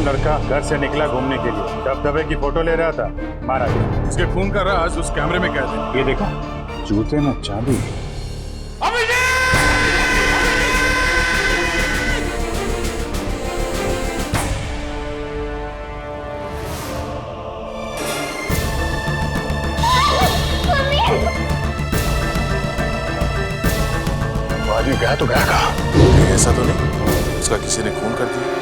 नौजवान लड़का घर से निकला घूमने के लिए, दबदबे की फोटो ले रहा था, मारा गया। उसके खून का राज उस कैमरे में कैद है। ये देखो, जूते में चाबी। आदमी गया तो गया कहाँ? कहीं ऐसा तो नहीं उसका किसी ने खून कर दिया?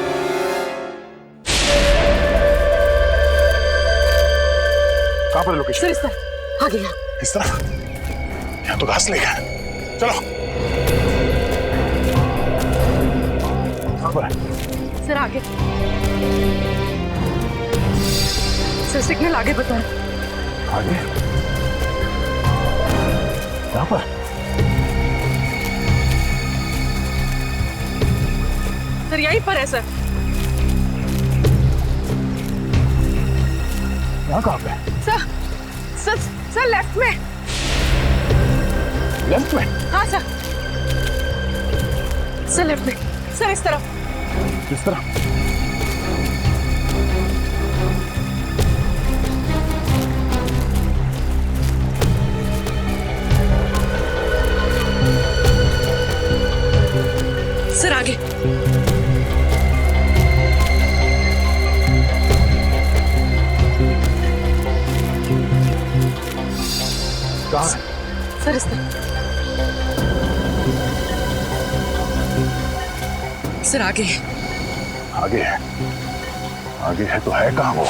कहाँ पर लोकेशन? सर इस तरफ आ गया। इस तरफ? यहाँ तो घास लेगा। चलो। कहाँ पर है? सर आगे। सर सिग्नल आगे बताएं। आगे? यहाँ पर? सर यहीं पर है सर। यहाँ कहाँ पे? सर सर सर लेफ्ट में। लेफ्ट में? हाँ सर। सर लेफ्ट में। सर इस तरफ। इस तरफ? सर आगे। कहाँ है? सर इस तरफ। सर आगे। आगे है। आगे है तो है कहाँ वो?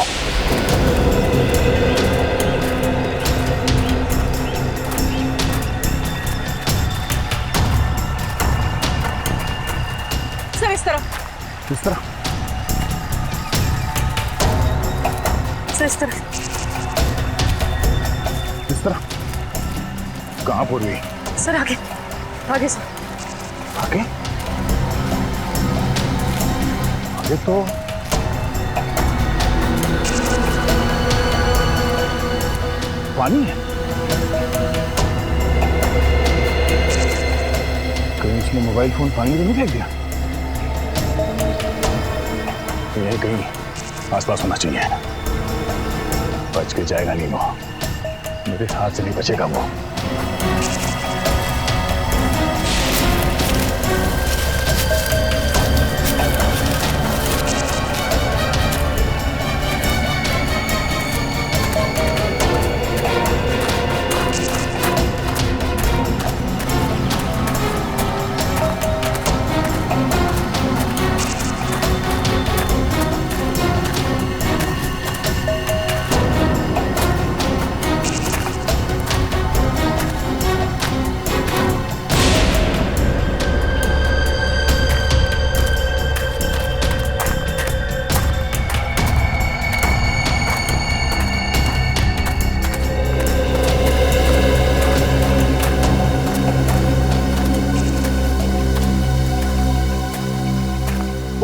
सर इस तरफ। इस तरफ? सर इस तरफ। इस तरफ? कहाँ पूर्वी? सर आगे। आगे सर। आगे? आगे तो पानी है। कहीं उसने मोबाइल फोन पानी में तो नहीं फेंक दिया? ये कहीं आसपास होना चाहिए। बच के जाएगा नहीं वो, मेरे हाथ से नहीं बचेगा वो।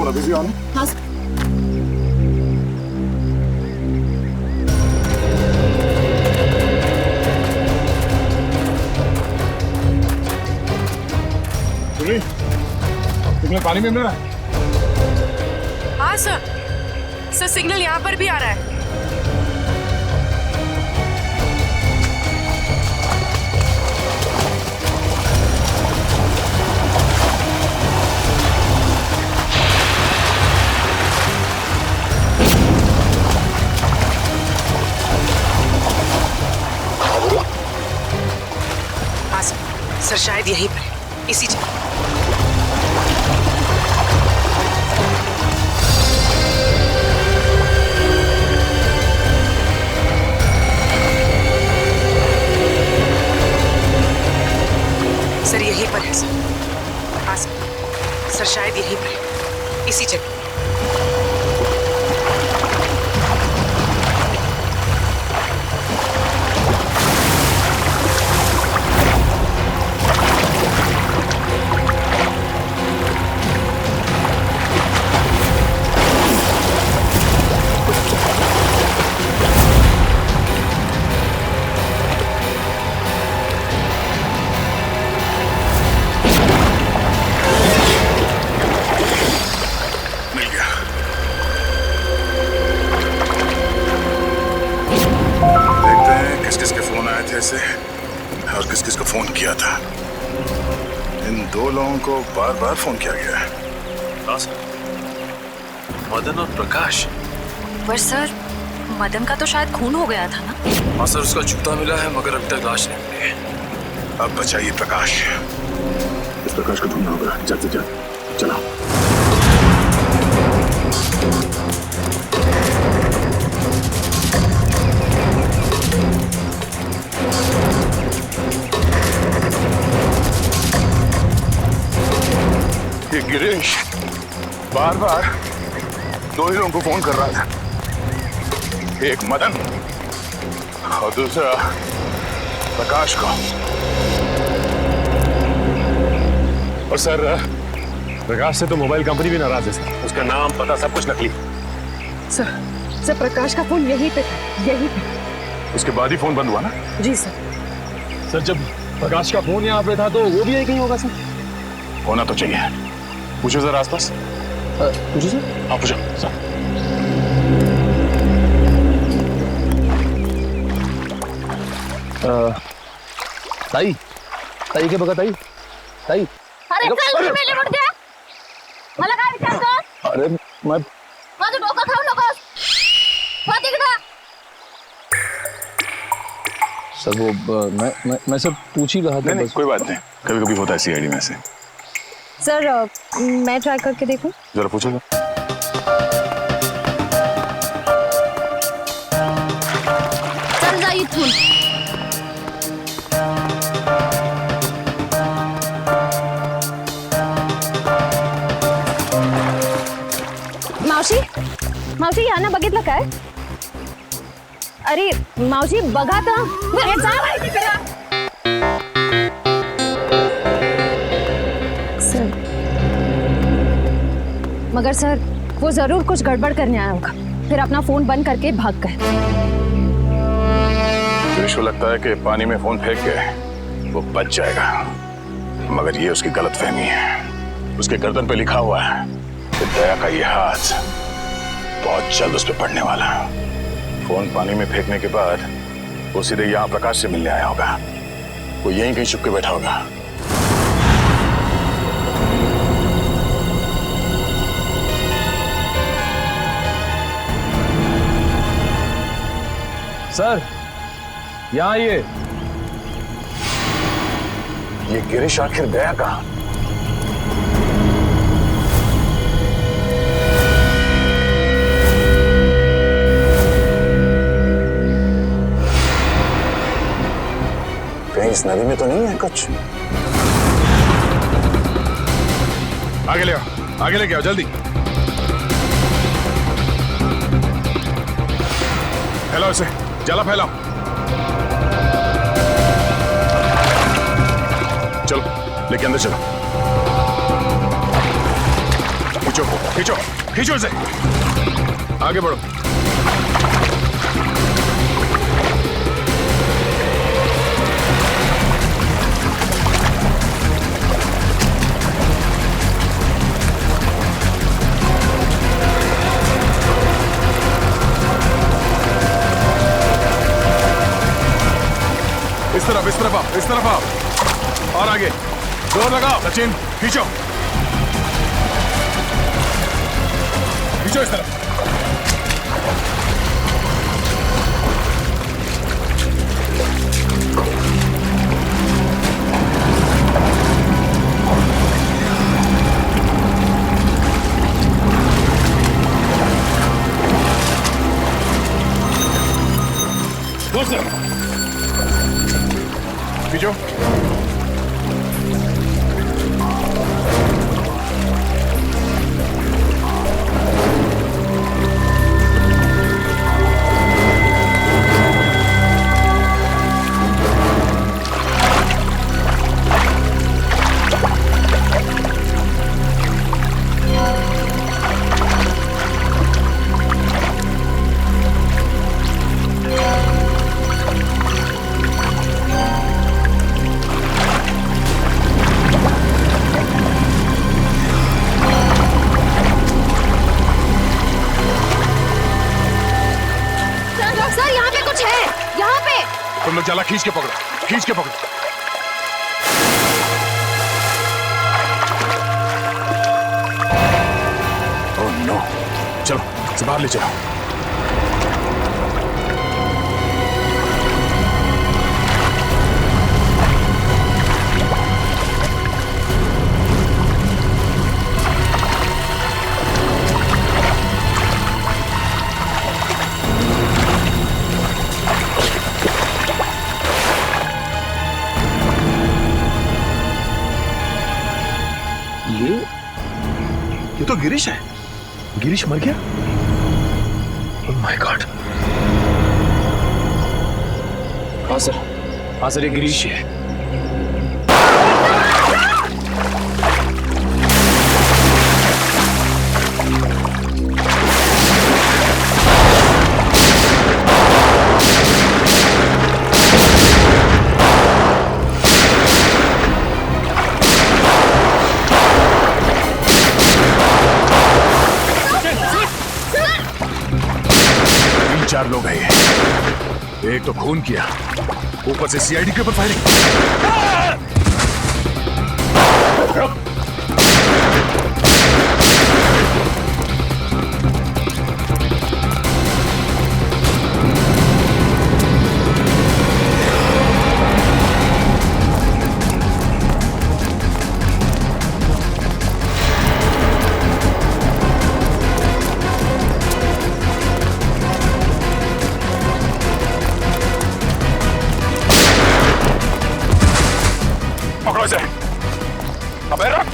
बिजी ऑन है? हाँ सर। सिग्नल पानी में मिल रहा है? हाँ सर। सर सिग्नल यहाँ पर भी आ रहा है। हाँ सर शायद यहीं पर है, इसी जगह। सर यहीं पर है सर। हाँ सर शायद यहीं पर है, इसी जगह। कैसे और किस किस को फोन किया था? इन दो लोगों को बार बार फोन किया गया है। हाँ सर, मदन और प्रकाश। पर सर, मदन का तो शायद खून हो गया था ना? हाँ सर, उसका जूता मिला है मगर अभी तक लाश नहीं मिली है। अब बचाइए प्रकाश। इस प्रकाश को ढूंढना होगा जल्द से जल्द। चलो। ये गिरीश बार बार दो ही लोगों को फोन कर रहा था, एक मदन और दूसरा प्रकाश को। और सर, प्रकाश से तो मोबाइल कंपनी भी नाराज है सर। उसका नाम पता सब कुछ नकली। सर प्रकाश का फोन यहीं पे था, यहीं पे। उसके बाद ही फोन बंद हुआ ना? जी सर। सर, जब प्रकाश का फोन यहाँ पे था तो वो भी यही कहीं होगा सर। होना तो चाहिए। पूछो जरा आसपास। पूछो सर। हाँ पूछो सर। ताई, ताई के बगा ताई, ताई। अरे चल मेले मुड़ गया. मला काय विचारतो? अरे मैं माझं डोकं खाऊ नकोस. हो तिकडं. सर वो मैं सब पूछ ही रहा था। नहीं, कोई बात नहीं, कभी कभी होता है सीआईडी में से। सर मैं ट्राई करके देखूं? जरा पूछो ना। चल जा इथून. मावशी यानं बघितलं काय? अरे मावशी बघा तर. सर, मगर सर वो जरूर कुछ गड़बड़ करने आया होगा, फिर अपना फोन बंद करके भाग गए। गिरीश को लगता है कि पानी में फोन फेंक के वो बच जाएगा, मगर ये उसकी गलतफहमी है। उसके गर्दन पे लिखा हुआ है कि दया का ये हाथ बहुत जल्द उस पर पड़ने वाला। फोन पानी में फेंकने के बाद वो सीधे यहाँ प्रकाश से मिलने आया होगा। वो यहीं कहीं छुप के बैठा होगा। सर, यहाँ ये गिरीश आखिर गया कहाँ? कहीं इस नदी में तो नहीं है कुछ? आगे ले आओ, आगे लेके आओ जल्दी। फैलाओ इसे, जला फैलाओ। चलो लेके अंदर चलो। खींचो खींचो खींचो इसे, आगे बढ़ो। इस तरफ आओ, इस तरफ आओ और आगे जोर लगाओ। सचिन खींचो खींचो इस तरफ। खींचो। जला खींच के पकड़ो, खींच के पकड़ो। ओह नो, चलो इसे बाहर ले चलो। ये तो गिरीश है। गिरीश मर गया? Oh my God. हाँ सर ये गिरीश ही है। चार लोग हैं ये। एक तो खून किया, ऊपर से सीआईडी के ऊपर फायरिंग। पकड़ो इसे। अबे रुक,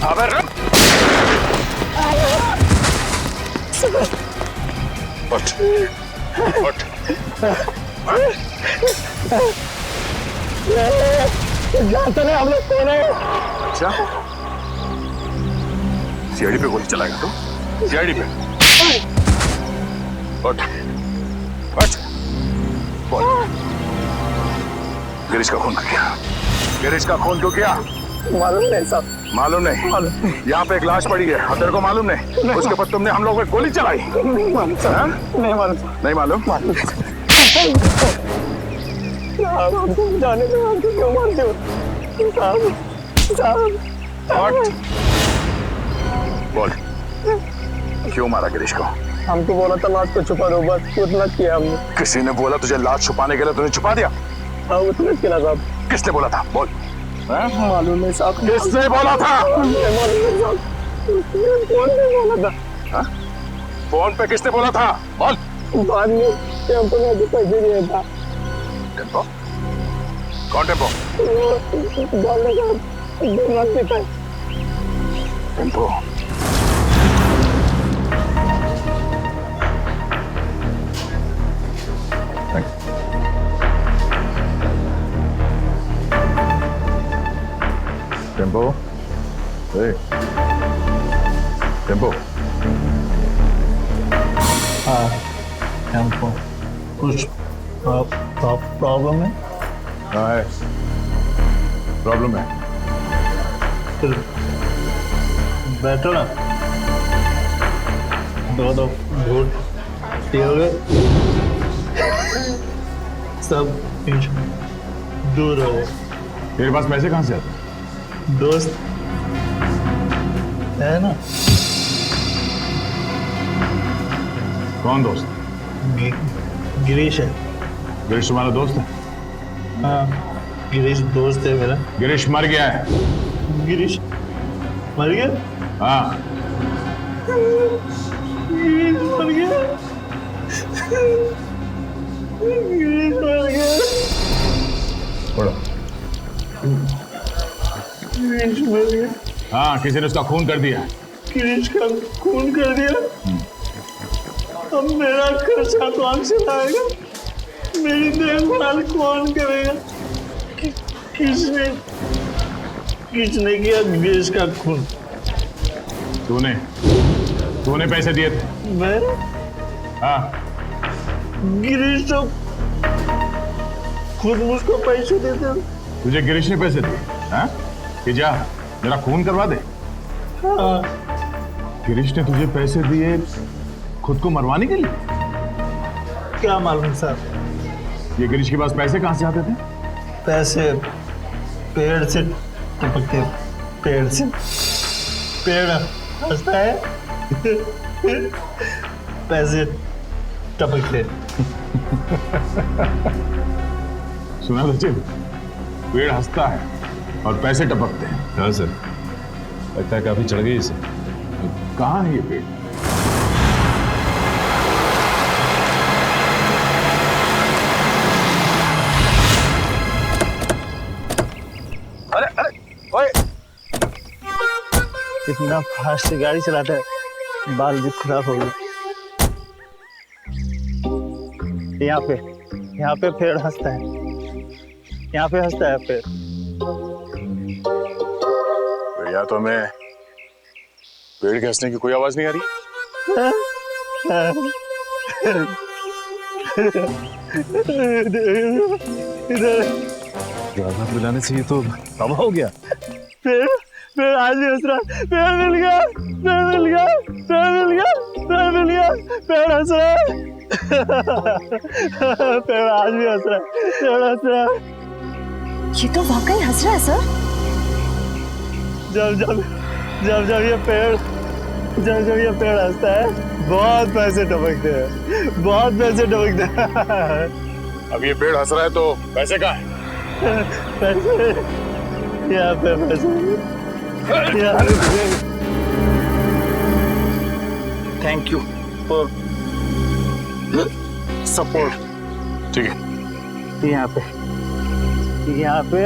अबे रुक। उठ, उठ। जानते नहीं हम लोग कौन है? अच्छा, सीआईडी पे गोली चलाएगा तू? सीआईडी पे? उठ, उठ। बोल। गिरीश का खून क्यों किया? गिरीश का खून क्यों किया? मालूम नहीं साहब। मालूम नहीं? यहाँ पे एक लाश पड़ी है और तेरे को मालूम नहीं? उसके ऊपर तुमने हम लोग पे गोली चलाई? नहीं मालूम साहब। नहीं मालूम। नहीं मालूम? साहब हमको जाने दो, हमको क्यों मारते हो? साहब। बोल, क्यों मारा गिरीश को? हमको बोला था लाश को छुपा दो, बस उतना किया हमने। किसी ने बोला तुझे लाश छुपाने के लिए, तूने छुपा दिया? हाँ उतना किया साहब। किसने बोला था? बोल। मालूम नहीं साहब। किसने बोला था? मालूम नहीं साहब। कौन ने बोला था? फोन पे किसने बोला था? बोल। बाद में टेम्पो ने अभी पैसे दिया था। टेम्पो? कौन टेम्पो? बोलने का 2 लाख देता है। टेम्पो? टेम्पो? टेम्पो? हाँ टेम्पो। कुछ प्रॉब्लम है? हाँ है, प्रॉब्लम है। फिर बैठो ना। दो घूट पियोगे, सब दूर हो गए। तेरे पास पैसे कहाँ से आते? दोस्त है ना? कौन दोस्त? गिरीश है। गिरीश तुम्हारा दोस्त है? हाँ गिरीश दोस्त है मेरा। गिरीश मर गया है। गिरीश मर गया? हाँ। गिरीश मर गया। गिरीश मर गया। पढ़ो। गिरीश मर गया। हाँ, किसी ने उसका खून कर दिया। गिरीश का खून कर दिया। अब मेरा खर्चा कौन चलाएगा? मेरी देखभाल कौन करेगा? किसने किया गिरीश का खून? तूने पैसे दिए थे? मैं? हाँ। गिरीश तो खुद मुझको पैसे देते। तुझे गिरीश ने पैसे दिए? हाँ? कि जा मेरा खून करवा दे। हाँ। गिरीश ने तुझे पैसे दिए खुद को मरवाने के लिए? क्या मालूम साहब। ये गिरीश के पास पैसे कहाँ से आते थे? पैसे पेड़ से टपकते, पेड़ से। पेड़ हंसता है, पैसे टपकते। सुना सचिन, पेड़ हंसता है और पैसे टपकते हैं। हाँ सर, लगता है काफी चढ़ गई इसे। कहाँ है ये पेड़? अरे अरे ओए, इतना फास्ट गाड़ी चलाता है, बाल भी खराब हो गए। यहाँ पे पेड़ हंसता है, यहाँ पे हंसता है पेड़। या तो हमें पेड़ के हंसने की कोई आवाज नहीं आ रही। ज्यादा मिलाने से ये तो तबाह हो गया। पेड़ आज भी हंस रहा है। पेड़ मिल गया, पेड़ मिल गया, पेड़ मिल गया, पेड़ मिल गया, पेड़ हंस रहा है। पेड़ आज भी हंस रहा है, पेड़ हंस रहा है। ये तो वाकई हंस रहा है सर। जब ये पेड़ हंसता है, बहुत पैसे टपकते हैं, बहुत पैसे टपकते हैं। अब ये पेड़ हंस रहा है तो पैसे कहाँ है? पैसे यहाँ पे, पैसे यहाँ पे। Thank you for support. ठीक है, यहाँ पे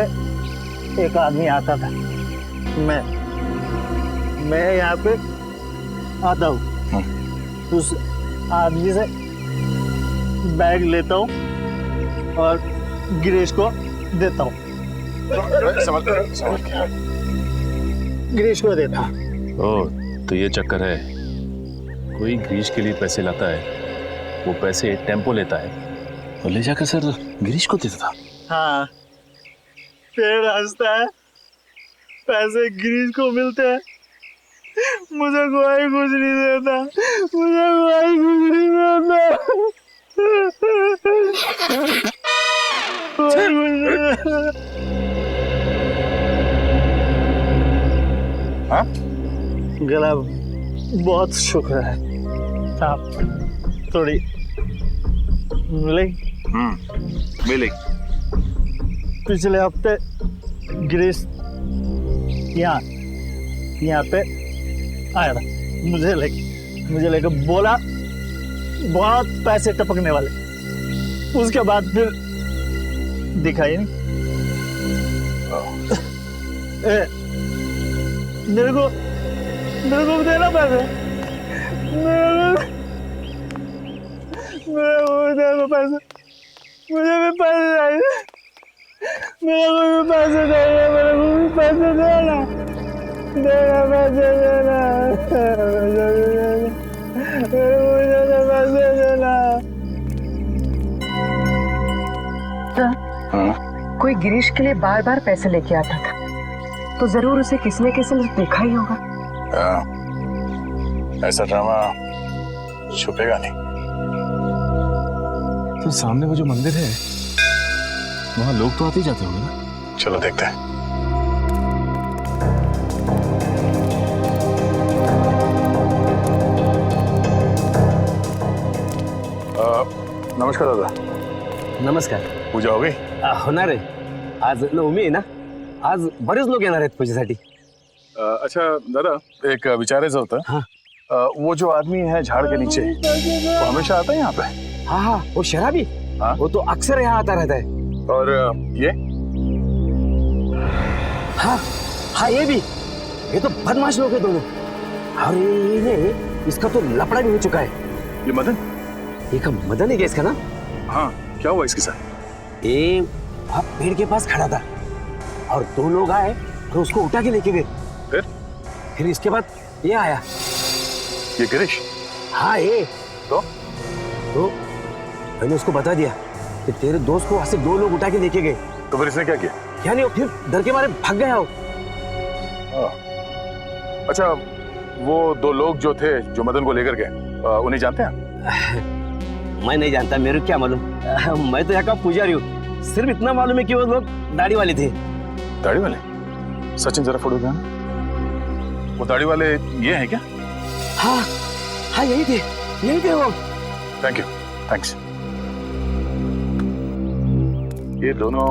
एक आदमी आता था, मैं यहाँ पे आता हूँ, उस आदमी से बैग लेता हूँ और गिरीश को देता हूँ। गिरीश को देता हूँ। ओह, तो ये चक्कर है। कोई गिरीश के लिए पैसे लाता है, वो पैसे टेम्पो लेता है और ले जाकर सर गिरीश को देता था। हाँ, पेड़ हंसता है, पैसे गिरीश को मिलते हैं, मुझे कोई कुछ नहीं देता, मुझे कोई कुछ नहीं देता। हाँ? गला बहुत शुक्र है आप थोड़ी मिलेगी। पिछले हफ्ते गिरीश यहाँ पे आया था, मुझे लेकर बोला बहुत पैसे टपकने वाले। उसके बाद फिर दिखाई नहीं। मेरे को देना पैसे, मेरे को देना पैसे, मुझे भी पैसे चाहिए, मेरे को भी पैसे चाहिए, मेरे को भी पैसे देना, पैसे देना, पैसे देना। कोई गिरीश के लिए बार बार पैसे लेके आता था, तो जरूर उसे किसी न किसी ने देखा ही होगा। ऐसा ड्रामा छुपेगा नहीं। तो सामने वो जो मंदिर है, वहाँ लोग तो आते ही जाते होंगे ना। चलो देखते हैं। नमस्कार दादा। नमस्कार। पूजा हो गई? होणार आहे, आज नवमी आहे ना, आज बरेच लोक येणार आहेत पूजेसाठी। अच्छा दादा, एक विचारायचं होतं। हाँ। वो जो आदमी है झाड़ के नीचे, वो हमेशा आता है यहाँ पे? हाँ हाँ, वो शराबी। हाँ? वो तो अक्सर यहाँ आता रहता है। और ये? हाँ हाँ, ये भी, ये तो बदमाश लोग हैं दोनों। और ये इसका तो लफड़ा भी हो चुका है। ये मदन? ये का मदन है क्या इसका नाम? हाँ, क्या हुआ इसके साथ? ये वहाँ पेड़ के पास खड़ा था और दो लोग आए तो उसको उठा के लेके गए। फिर इसके बाद ये आया। ये गिरीश? हाँ ये। तो मैंने उसको बता दिया कि तेरे दोस्त को वहां से दो लोग उठा के लेके गए। तो फिर इसने क्या किया? क्या नहीं, फिर डर के मारे भाग गया हो। अच्छा, वो दो लोग जो थे जो मदन को लेकर गए, उन्हें जानते हैं? मैं नहीं जानता, मेरे को क्या मालूम। मैं तो यहाँ का पुजारी हूँ। सिर्फ इतना मालूम है कि वो लोग दाढ़ी वाले थे। दाढ़ी वाले? सचिन जरा फोटो देना। वो दाढ़ी वाले ये हैं क्या? हाँ हाँ, यही थे वो। Thank you, thanks. ये दोनों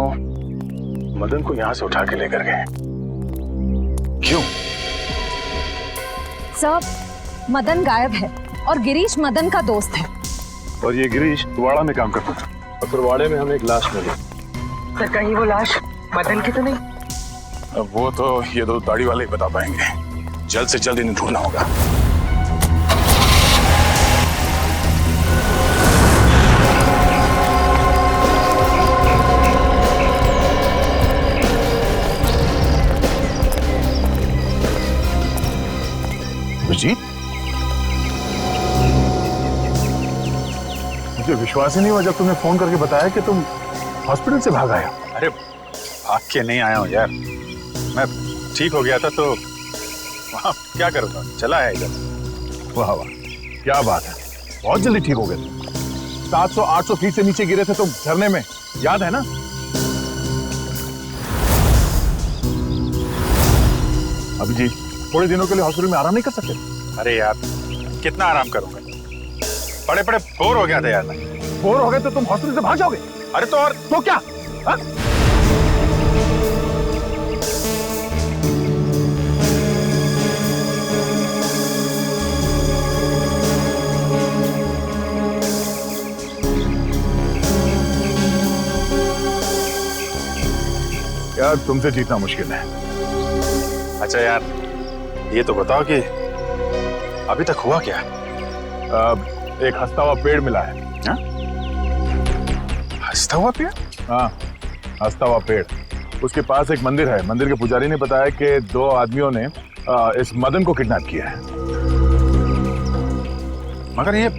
मदन को यहाँ से उठा के लेकर गए, क्यों? सर, मदन गायब है और गिरीश मदन का दोस्त है। और ये गिरीश वाड़ा में काम करता था, और फिर वाड़े में हमें एक लाश मिली। सर कहीं वो लाश मदन की तो नहीं? अब वो तो ये दो दाढ़ी वाले ही बता पाएंगे। जल्द से जल्द इन्हें ढूंढना होगा। अभिजीत, मुझे विश्वास ही नहीं हुआ जब तुमने फोन करके बताया कि तुम हॉस्पिटल से भाग आए। अरे भाग के नहीं आया हूँ यार, मैं ठीक हो गया था तो वहाँ क्या करूँगा, चला है इधर। वाह वाह, क्या बात है, बहुत जल्दी ठीक हो गए। 700-800 फीट से नीचे गिरे थे तुम झरने में, याद है ना? अभिजीत, थोड़े दिनों के लिए हॉस्पिटल में आराम नहीं कर सकते? अरे यार कितना आराम करूँगा, बड़े बड़े बोर हो गया था यार मैं। बोर हो गए तो तुम हॉस्पिटल से भाग जाओगे? अरे तो और तो क्या? हा? यार तुमसे जीतना मुश्किल है। अच्छा यार ये तो बताओ कि अभी तक हुआ क्या? एक हंसता हुआ पेड़ मिला है। हाँ? हंसता हुआ पेड़? हाँ, हंसता हुआ पेड़। उसके पास एक मंदिर है। मंदिर के पुजारी ने बताया कि 2 आदमियों ने इस मदन को किडनैप किया है। मगर ये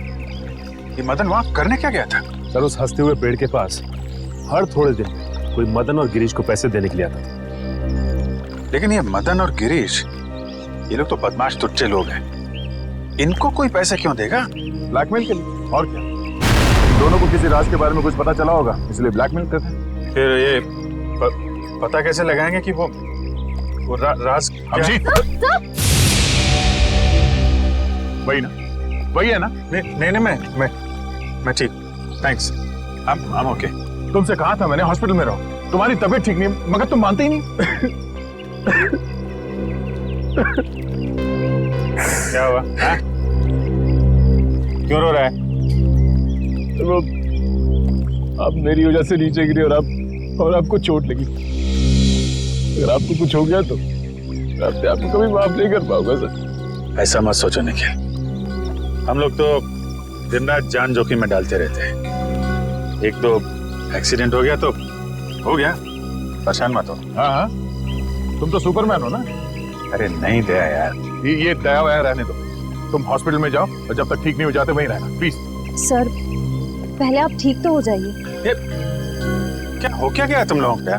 मदन वहां करने क्या गया था? सर, उस हंसते हुए पेड़ के पास हर थोड़े दिन में कोई मदन और गिरीश को पैसे देने के लिए आता था। लेकिन ये मदन और गिरीश, ये लोग तो बदमाश तुच्चे लोग हैं, इनको कोई पैसे क्यों देगा? ब्लैकमेल के लिए, और क्या? दोनों को किसी राज के बारे में कुछ पता चला होगा, इसलिए ब्लैकमेल करते हैं। फिर ये पता कैसे लगाएंगे कि वो राज अभिजीत, वही ना, वही है ना? नहीं मैं ठीक, थैंक्स, I'm okay। तुमसे कहा था मैंने हॉस्पिटल में रहो, तुम्हारी तबीयत ठीक नहीं, मगर तुम मानते ही नहीं। क्या हुआ? हाँ? क्यों रो रहा है? तो आप मेरी वजह से नीचे गिरे और आपको चोट लगी। अगर आपको कुछ हो गया तो मैं अपने आप को कभी माफ नहीं कर पाऊंगा सर। ऐसा मत सोचो निखिल, हम लोग तो दिन रात जान जोखिम में डालते रहते हैं। एक तो एक्सीडेंट हो गया तो हो गया, परेशान मत हो। हाँ हाँ, तुम तो सुपरमैन हो ना। अरे नहीं दया यार, ये दया वया रहने दो, तुम हॉस्पिटल में जाओ और जब तक ठीक नहीं हो जाते वहीं रहना प्लीज। सर, पहले आप ठीक तो हो जाइए। क्या हो क्या गया तुम लोगों का?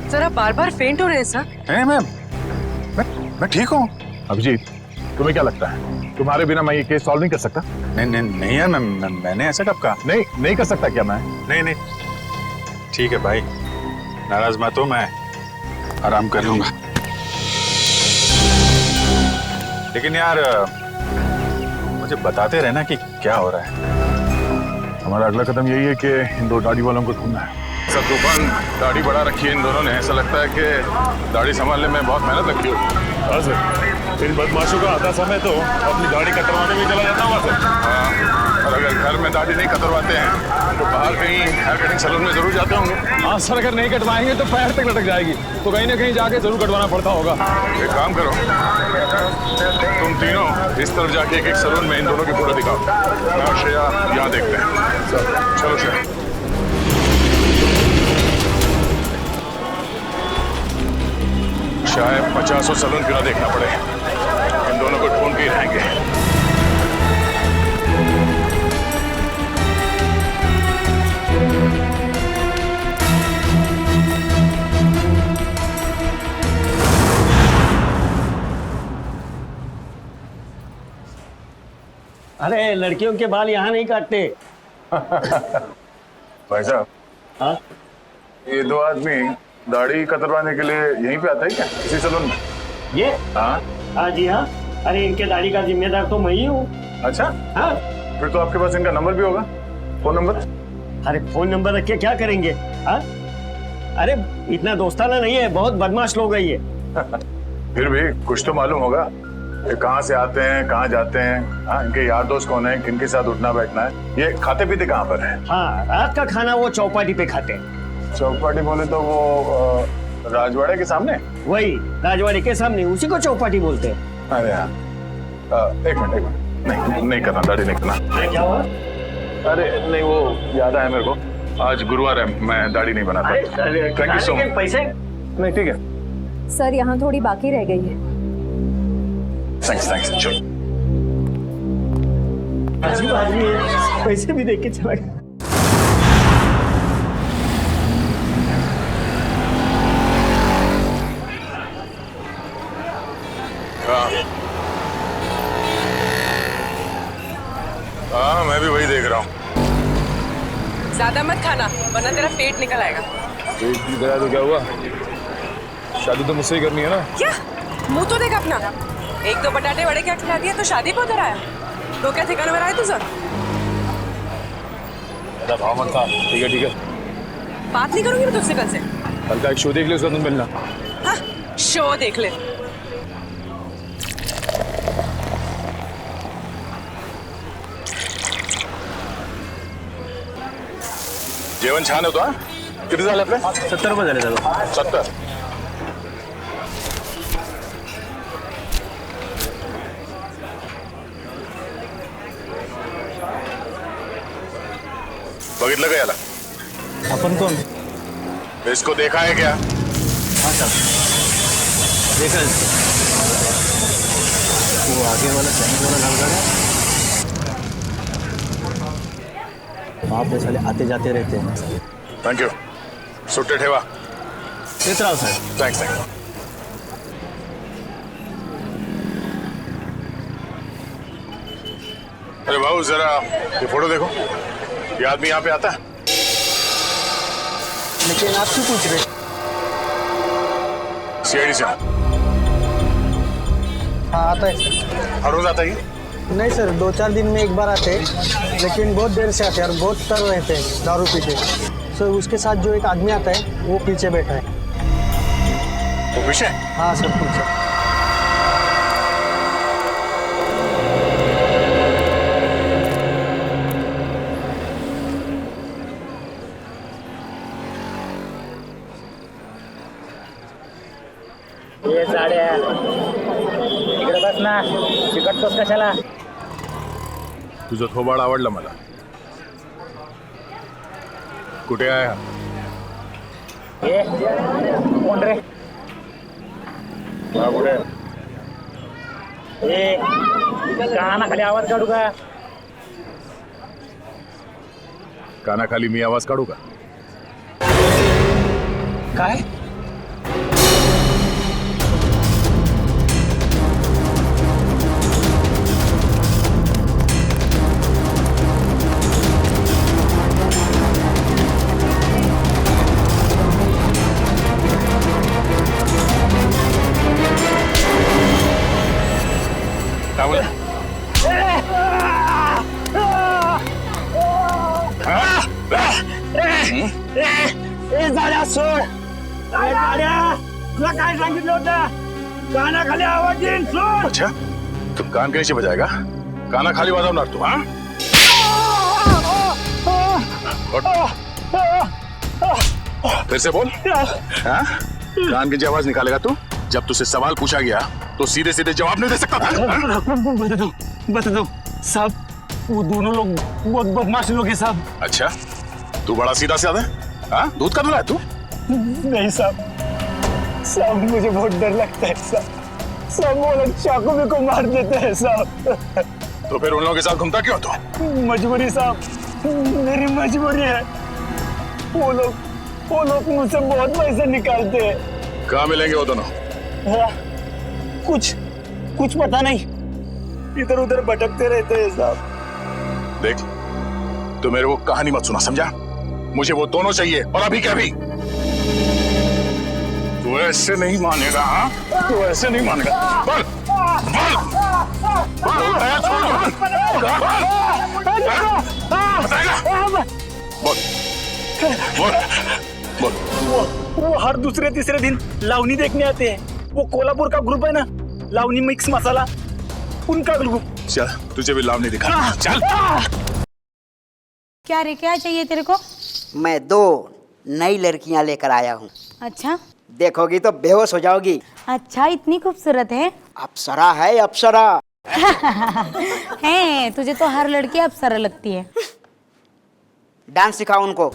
जरा बार बार फेंट हो रहे हैं सर। नहीं मैं ठीक हूँ। अभिजीत, तुम्हें क्या लगता है तुम्हारे बिना मैं ये केस सॉल्व नहीं कर सकता? नहीं यार, मैंने ऐसा कब कहा? नहीं कर सकता क्या मैं? नहीं ठीक है भाई, नाराज मत हो, मैं आराम कर लूंगा। लेकिन यार मुझे बताते रहना कि क्या हो रहा है। हमारा अगला कदम यही है कि इन 2 दाढ़ी वालों को ढूंढना है। सर, तूफान दाढ़ी बढ़ा रखी है इन दोनों ने, ऐसा लगता है कि दाढ़ी संभालने में बहुत मेहनत लगती होगी। हाँ सर, इन बदमाशों का आधा समय तो अपनी दाढ़ी कतरवाने में चला जाता होगा सर। हाँ, और अगर घर में दाढ़ी नहीं कतरवाते हैं तो बाहर कहीं हेयर कटिंग सैलून में जरूर जाते होंगे। हाँ सर, अगर नहीं कटवाएंगे तो पैर तक लटक जाएगी, तो कहीं ना कहीं जाके जरूर कटवाना पड़ता होगा। एक काम करो, तुम तीनों इस तरफ जाके एक सैलून में इन दोनों की फोटो दिखाओ, मैं और श्रेया यहाँ देखते हैं। चलो श्रेया। शायद 50 सैलून क्यों ना देखना पड़े, इन दोनों को ढूंढ के ही रहेंगे। अरे लड़कियों के बाल यहाँ नहीं काटते, भाई साहब, हाँ ये दो आदमी दाढ़ी कतरवाने के लिए यहीं पे आता है क्या, इसी सैलून में? ये हाँ। हाँ जी हाँ, अरे इनके दाढ़ी का जिम्मेदार तो मैं ही हूँ। अच्छा, हाँ फिर तो आपके पास इनका नंबर भी होगा, फोन नंबर? अरे फोन नंबर रख के क्या करेंगे? हाँ अरे इतना दोस्ताना नहीं है, बहुत बदमाश लोग है ये। फिर भी कुछ तो मालूम होगा कि कहाँ से आते हैं, कहाँ जाते हैं, हाँ, इनके यार दोस्त कौन है, किनके साथ उठना बैठना है, ये खाते पीते कहाँ पर है? हाँ रात का खाना वो चौपाटी पे खाते हैं। चौपाटी बोले तो वो राजवाड़े के सामने? वही राजवाड़ी के सामने, उसी को चौपाटी बोलते हैं। अरे हाँ, एक मिनट नहीं करना, दाढ़ी नहीं करना। अरे क्या हुआ? अरे नहीं, वो याद आया मेरे को, आज गुरुवार है, मैं दाढ़ी नहीं बनाता। Thank you so much. पैसे नहीं ठीक है, सर यहाँ थोड़ी बाकी रह गई है। थैंक्स चलो। अजीब आदमी है, पैसे भी देख के चला गया। हाँ मैं भी वही देख रहा हूँ। ज्यादा मत खाना वरना तेरा पेट निकल आएगा। पेट की तरह तो क्या हुआ, शादी तो मुझसे ही करनी है ना? क्या मुंह तो देख अपना, एक दो बटाटे वड़े क्या खिला दिया तो शादी पे उधर आया? तो क्या ठिकाने में रहा है तुझा? भाव मत खा, ठीक है बात नहीं करूंगी मैं तुझसे कल से। कल का एक शो देख ले, उसका तुम मिलना। हाँ शो देख ले। जेवण छान होतं हा? किती झालं आपले? 70 रुपये झाले दादा। 70? बघितलं का याला? अपन कौन? इसको देखा है क्या? हाँ सर देखा इसको। वो आगे वाला सैनिक वाला लड़का है, वहाँ पे साले आते जाते रहते हैं। थैंक यू, सुट्टे ठेवा। देख रहा हूँ सर। थैंक्स। अरे बाबू जरा ये फोटो देखो, ये आदमी यहाँ पे आता है? लेकिन आप क्यों पूछ रहे? सीआईडी से। हाँ आता है सर। हर रोज आता है? नहीं सर, 2-4 दिन में एक बार आते हैं, लेकिन बहुत देर से आते हैं और बहुत तर रहते हैं दारू पीते। सर उसके साथ जो एक आदमी आता है वो पीछे बैठा है। वो पीछे? हाँ सर पीछे। ये साड्या इकडे बस ना, चिकटतोस कशाला? तुझं थोबाड आवडलं मला. कुठे आहे हा? ये कोण रे? हा कुठे? ए कानाखाली आवाज काढू का? कानाखाली मी आवाज काढू का? काय? सोड तुला काय सांगितलं होतं? कानाखाली आवाज येईल, सोड. अच्छा, तू कान कैसे बजाएगा? कानाखाली वाजवणार तू? हाँ? फिर से बोल. हाँ? कान की आवाज निकालेगा तू? जब तुझसे सवाल पूछा गया तो सीधे सीधे जवाब नहीं दे सकता था? बता दो साहब, वो दोनों लोग बहुत बदमाश लोग हैं साहब. अच्छा, तू बड़ा सीधा साधा है? हाँ? दूध का दूल्हा है तू? नहीं साहब, साहब मुझे बहुत डर लगता है साहब. सब वो लोग चाकू में को मार देते हैं साहब. तो फिर उन लोगों के साथ घूमता क्यों तू? मजबूरी साहब, मेरी मजबूरी है. वो लोग मुझसे बहुत पैसे निकालते हैं. कहाँ मिलेंगे वो दोनों? कुछ पता नहीं, इधर उधर भटकते रहते हैं साहब. देख, तो मेरे को कहानी मत सुना, समझा? मुझे वो दोनों चाहिए, और अभी क्या भी। तू ऐसे नहीं मानेगा, हाँ? तू ऐसे नहीं मानेगा। बोल, बोल, बोल, बोल, बोल। वो हर दूसरे तीसरे दिन लावनी देखने आते हैं। वो कोल्हापुर का ग्रुप है ना, लावनी मिक्स मसाला, उनका ग्रुप। चल तुझे भी लावनी दिखा, चल। क्या रे, क्या चाहिए तेरे को? मैं 2 नई लड़कियां लेकर आया हूँ। अच्छा, देखोगी तो बेहोश हो जाओगी। अच्छा, इतनी खूबसूरत है? अप्सरा है, अप्सरा। है, तुझे तो हर लड़की अप्सरा लगती है। डांस सिखाओ उनको।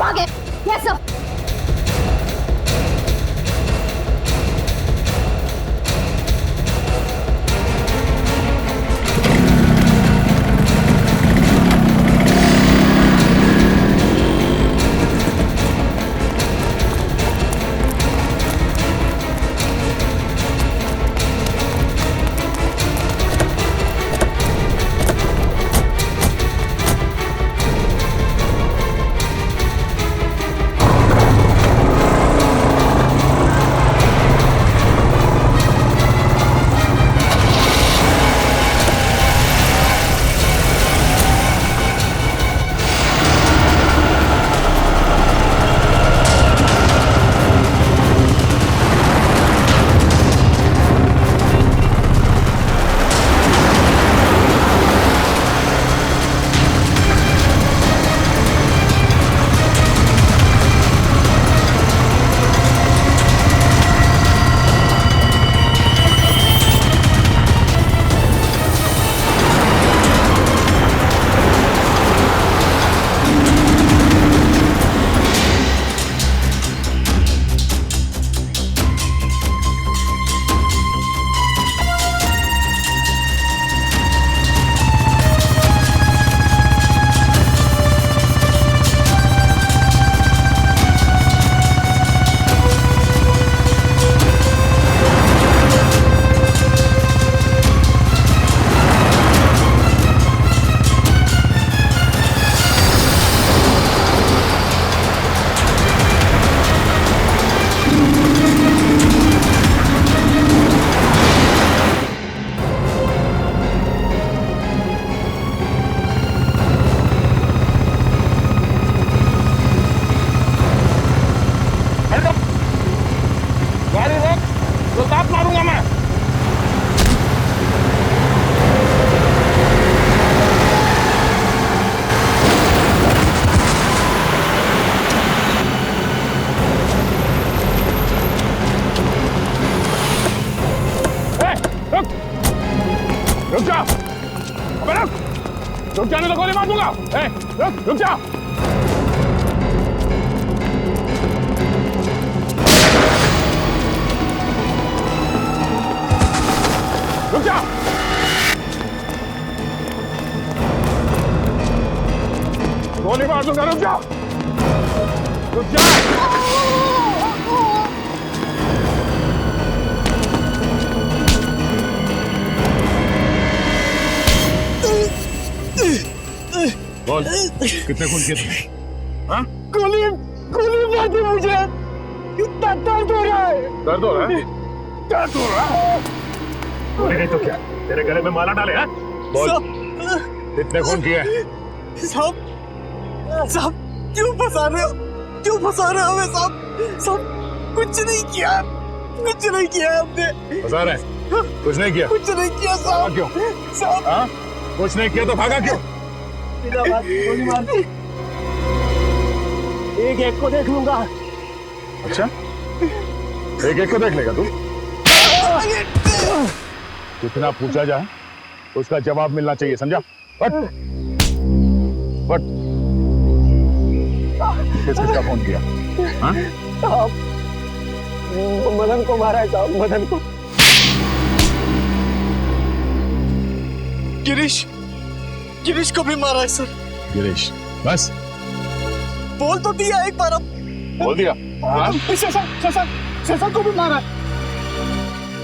भागे। Yes sir. रुक जाने तो गोली मार दूंगा। रुक जा। रुक जा। गोली मार दूंगा। रुक जा। रुक जा। बोल, कितने खून किए थे? हाँ? गोली मार दी मुझे। कितना दर्द हो रहा है। दर्द हो रहा है? दर्द हो रहा है? गोली नहीं तो क्या? तेरे गले में माला डाले हैं? बोल, कितने खून किए? साहब क्यों फंसा रहे हो? क्यों फंसा रहे हो हमें साहब? कुछ नहीं किया हमने। फंसा रहे? कुछ नहीं किया? कुछ नहीं किया साहब। क्यों? साहब हाँ? कुछ नहीं किया तो भागा क्यों? बिना बात गोली मार दी। एक को देख लूंगा। अच्छा, एक को देख लेगा तू? कितना पूछा जाए उसका जवाब मिलना चाहिए, समझा? बट किसका फोन किया? हाँ? मदन को मारा है साहब, मदन को। गिरीश को भी मारा है सर। गिरीश, बस बोल तो दिया एक बार। अब बोल दिया। हाँ? शशा को भी मारा है।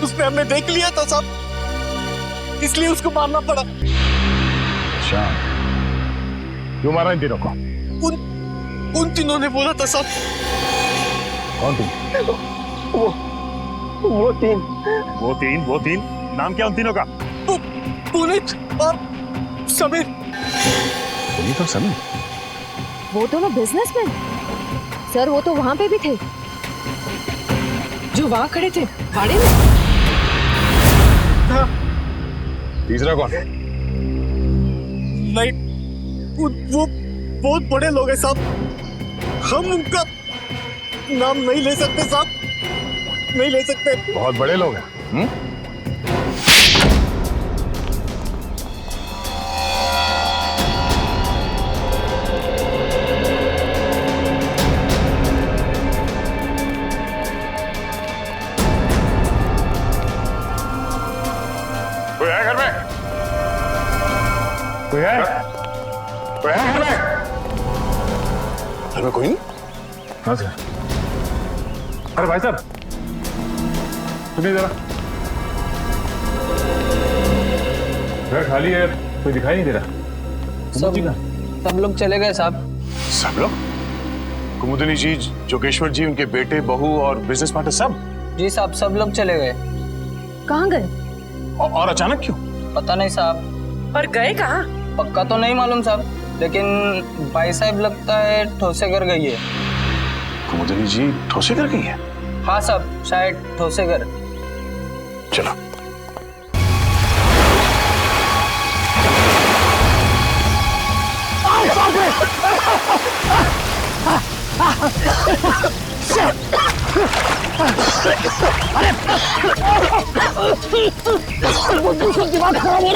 उसने हमने देख लिया था साहब, इसलिए उसको मारना पड़ा। अच्छा, क्यों मारा इन तीनों को? उन तीनों ने बोला था साहब। कौन तीन? वो तीन। नाम क्या उन तीनों का? पुनीत और समीर। पुनीत और समीर? वो दोनों बिजनेसमैन सर, वो तो वहां पे भी थे जो वहां खड़े थे भाड़े में। हाँ। तीसरा कौन? नहीं, वो बहुत बड़े लोग हैं साहब, हम उनका नाम नहीं ले सकते साहब, नहीं ले सकते। बहुत बड़े लोग हैं। कोई है घर में? कोई है घर में? घर में कोई नहीं? हाँ सर। अरे भाई साहब, सुनिए जरा, घर खाली है, कोई दिखाई नहीं दे रहा। सब लोग चले गए साहब। सब लोग? कुमुदनी जी, जोगेश्वर जी, उनके बेटे, बहू और बिजनेस पार्टनर सब? जी साहब, सब लोग चले गए। कहाँ गए? और अचानक क्यों? पता नहीं साहब। और गए कहाँ? पक्का तो नहीं मालूम साहब, लेकिन भाई साहब लगता है ठोसेगर गई है। कुमुदनी जी ठोसेगर गई है? हाँ साहब, शायद ठोसेगर। चलो। दिमाग खराब हो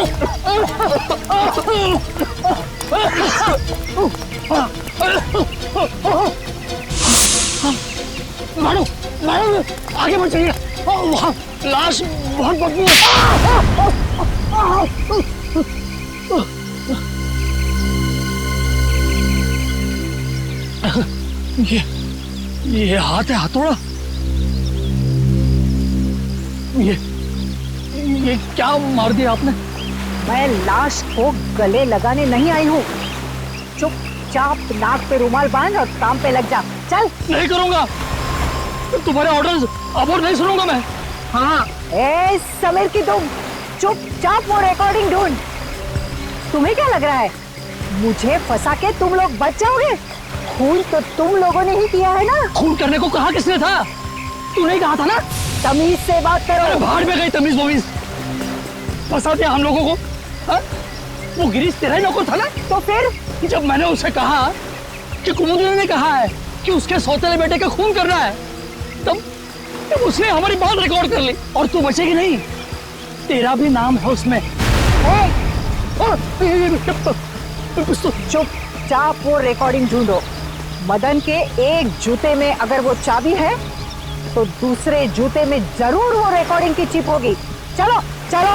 मारो मारो, आगे बढ़ जाइए, वहाँ लाश बहुत बदबू है। ये हाथ है, हथौड़ा। ये क्या मार दिया आपने? मैं लाश को गले लगाने नहीं आई हूँ। चुपचाप नाक पे रुमाल बांध और काम पे लग जा। चल। नहीं करूँगा, तुम्हारे ऑर्डर्स अब और नहीं सुनूंगा मैं। हाँ, ए समीर की तुम चुपचाप वो रिकॉर्डिंग ढूंढ। तुम्हें क्या लग रहा है मुझे फंसा के तुम लोग बच जाओगे? खून तो तुम लोगों ने ही किया है ना। खून करने को कहा किसने था? तूने कहा था ना। तमीज से बात करो। अरे बाहर में गई तमीज वमीज, फंसा दिया हम लोगों को। हा? वो गिरीश तेरा ही नौकर था ना। तो फिर जब मैंने उसे कहा कि कुमुदनी ने कहा है कि उसके सौतेले बेटे का खून करना है, तब उसने हमारी बात रिकॉर्ड कर ली। और तू बचेगी नहीं, चुपचाप वो रिकॉर्डिंग ढूंढो। मदन के एक जूते में अगर वो चाबी है तो दूसरे जूते में जरूर वो रिकॉर्डिंग की चिप होगी। चलो चलो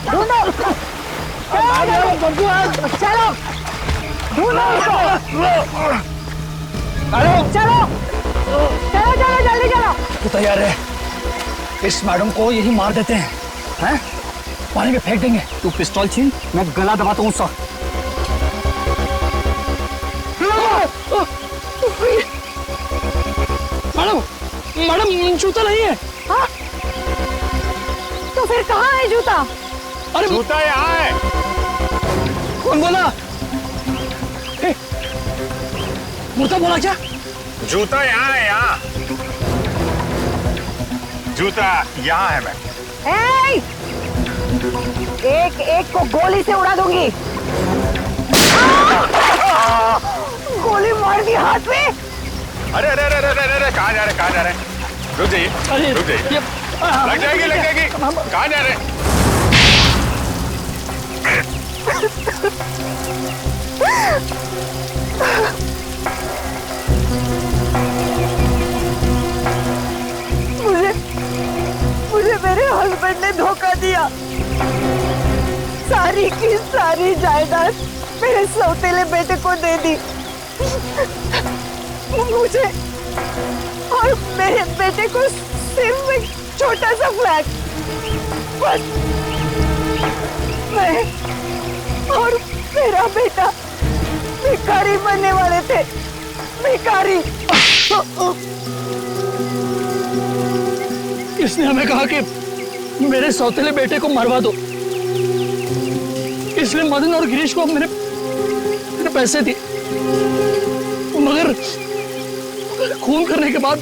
ढूंढो, चलो ढूंढो उसको। हेलो, चलो चलो चलो जल्दी चलो। तू तैयार है? इस मैडम को यही मार देते हैं, हैं? पानी में फेंक देंगे। तू पिस्तौल छीन, मैं गला दबाता हूँ उसका। मैडम मैडम जूता नहीं है। हाँ? तो फिर कहाँ है जूता? अरे जूता यहाँ है। कौन बोला? जूता बोला क्या? जूता यहाँ है, यहाँ। जूता यहाँ है। मैं एक एक को गोली से उड़ा दूंगी। गोली मार दी हाथ में। अरे अरे अरे अरे अरे कहाँ जा रहे, कहाँ जा रहे? रुक जाइए, रुक जाइए। लग जाएगी, लग जाएगी। कहाँ जा रहे? मुझे मेरे हस्बैंड ने धोखा दिया। सारी की सारी जायदाद मेरे सौतेले बेटे को दे दी। मुझे और मेरे बेटे को सिर्फ एक छोटा सा फ्लैट। बस मैं और मेरा बेटा भिखारी बनने वाले थे। भिखारी। इसने हमें कहा कि मेरे सौतेले बेटे को मरवा दो, इसलिए मदन और गिरीश को मैंने पैसे दिए, मगर खून करने के बाद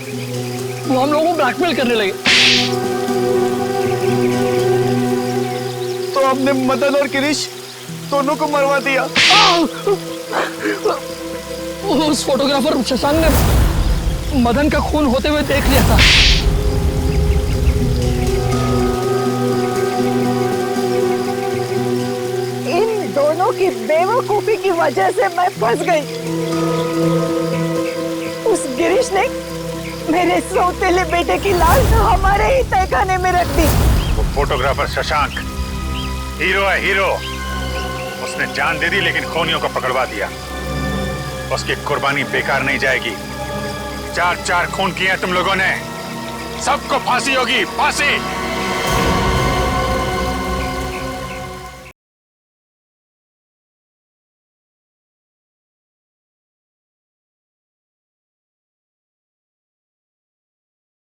वो हम लोगों को ब्लैकमेल करने लगे। तो हमने मदन और गिरीश दोनों को मरवा दिया। उस फोटोग्राफर शशांक ने मदन का खून होते हुए देख लिया था। इन दोनों की बेवकूफी की वजह से मैं फंस गई। उस गिरीश ने मेरे सौतेले बेटे की लाश हमारे ही तहखाने में रख दी। वो फोटोग्राफर शशांक हीरो है, हीरो। उसने जान दे दी लेकिन खूनियों को पकड़वा दिया। उसकी कुर्बानी बेकार नहीं जाएगी। 4-4 खून किए तुम लोगों ने, सबको फांसी होगी, फांसी।